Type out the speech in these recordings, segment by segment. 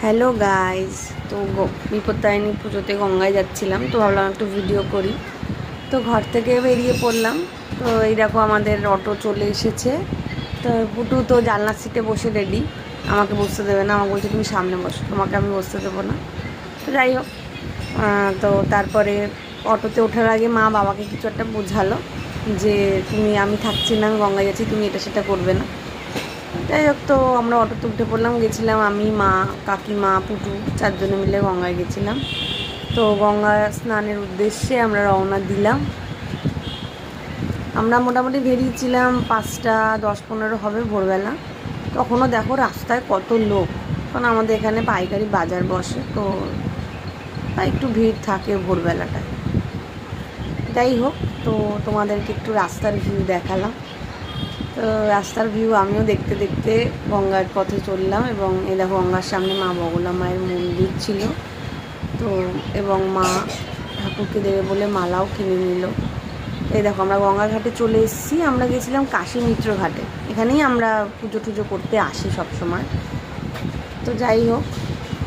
Hello guys, তো বিপত্তারিণী পুজোতে গঙ্গায় যাচ্ছিলাম, তো ভাবলাম একটু ভিডিও করি। তো ঘর থেকে বেরিয়ে পড়লাম। তো এই দেখো আমাদের অটো চলে এসেছে। তো পুটু তো জানলার সিটে বসে রেডি, আমাকে বসতে দেবে না, আমাকে বলছে তুমি সামনে বসো, তোমাকে আমি বসতে দেবো না। তো যাই হোক, তো তারপরে অটোতে ওঠার আগে মা বাবাকে কিছু একটা বোঝালো যে আমি থাকছি না, আমি গঙ্গায় যাচ্ছি, তুমি এটা সেটা করবে না। যাই হোক, তো আমরা অটোতে উঠে পড়লাম, গেছিলাম আমি, মা, কাকিমা, পুটু, চারজনে মিলে গঙ্গায় গেছিলাম। তো গঙ্গা স্নানের উদ্দেশ্যে আমরা রওনা দিলাম। আমরা মোটামুটি বেরিয়েছিলাম 5:10-15 হবে ভোরবেলা। তখনও দেখো রাস্তায় কত লোক, কারণ আমাদের এখানে পাইকারি বাজার বসে, তো একটু ভিড় থাকে ভোরবেলাটায়। যাই হোক, তো তোমাদেরকে একটু রাস্তার ভিউ দেখালাম। তো রাস্তার ভিউ আমিও দেখতে দেখতে গঙ্গার পথে চললাম, এবং এই দেখো গঙ্গার সামনে মা বগলা মায়ের মন্দির ছিল। তো এবং মা ঠাকুরকে দেবে বলে মালাও কিনে নিল। এই দেখো আমরা গঙ্গার ঘাটে চলে এসেছি। আমরা গেছিলাম কাশী মিত্র ঘাটে, এখানেই আমরা পুজো টুজো করতে আসি সব সময়। তো যাই হোক,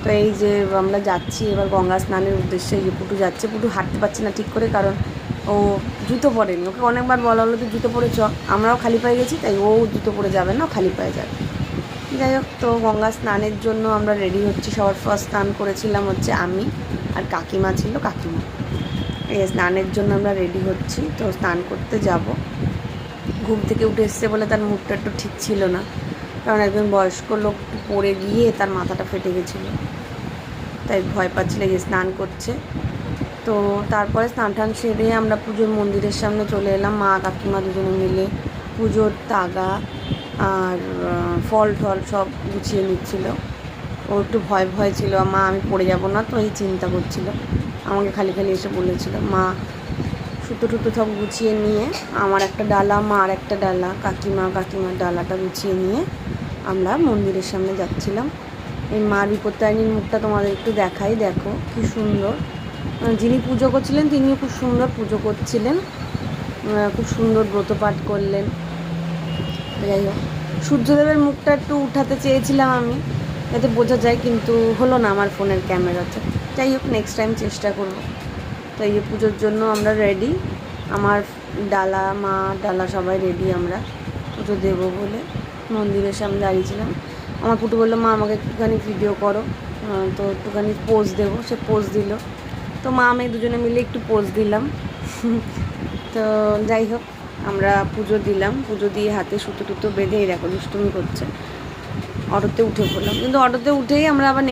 তো এই যে আমরা যাচ্ছি এবার গঙ্গা স্নানের উদ্দেশ্যে। এই যে পুটু যাচ্ছে, পুটু হাঁটতে পারছে না ঠিক করে, কারণ ও জুতো পরেনি। ওকে অনেকবার বলা হলো তো জুতো পরে চ, আমরাও খালি পায়ে গেছি, তাই ও জুতো পরে যাবে না, খালি পায়ে যাবে। যাই হোক, তো গঙ্গা স্নানের জন্য আমরা রেডি হচ্ছি। সবার ফার্স্ট স্নান করেছিলাম হচ্ছে আমি, আর কাকিমা ছিল, কাকিমা। এই স্নানের জন্য আমরা রেডি হচ্ছি, তো স্নান করতে যাব। ঘুম থেকে উঠে এসছে বলে তার মুডটা একটু ঠিক ছিল না, কারণ একজন বয়স্ক লোক পড়ে গিয়ে তার মাথাটা ফেটে গেছিলো, তাই ভয় পাচ্ছিল যে স্নান করছে। তো তারপরে স্নান টান সেরে আমরা পুজোর মন্দিরের সামনে চলে এলাম। মা কাকিমা দুজনে মিলে পুজোর তাগা আর ফল টল সব গুছিয়ে নিচ্ছিল। ও একটু ভয় ভয় ছিল, মা আমি পড়ে যাব না, তো এই চিন্তা করছিল। আমাকে খালি খালি এসে বলেছিল। মা সুতো টুতো সব গুছিয়ে নিয়ে, আমার একটা ডালা, মা আর একটা ডালা, কাকিমার ডালাটা গুছিয়ে নিয়ে আমরা মন্দিরের সামনে যাচ্ছিলাম। এই মা বিপত্তারিণীর মুখটা তোমাদের একটু দেখাই, দেখো কী সুন্দর। যিনি পুজো করছিলেন তিনিও খুব সুন্দর পুজো করছিলেন, খুব সুন্দর ব্রতপাঠ করলেন। যাই হোক, সূর্যদেবের মুখটা একটু উঠাতে চেয়েছিলাম আমি, যাতে বোঝা যায়, কিন্তু হলো না আমার ফোনের ক্যামেরাতে। যাই হোক, নেক্সট টাইম চেষ্টা করব। তো এই পুজোর জন্য আমরা রেডি, আমার ডালা, মা, ডালা সবাই রেডি। আমরা পুজো দেবো বলে মন্দিরের সামনে দাঁড়িয়েছিলাম। আমার পুটু বললো মা আমাকে একটুখানি ভিডিও করো, তো একটুখানি পোজ দেবো। সে পোজ দিল, তো মা আমি দুজনে মিলে একটু পোজ দিলাম। তো যাই হোক, আমরা পুজো দিলাম, পুজো দিয়ে হাতে সুতো টুতো বেঁধে দেখো দুষ্টুমি করছে। অটোতে উঠে পড়লাম, কিন্তু অটোতে উঠেই আমরা আবার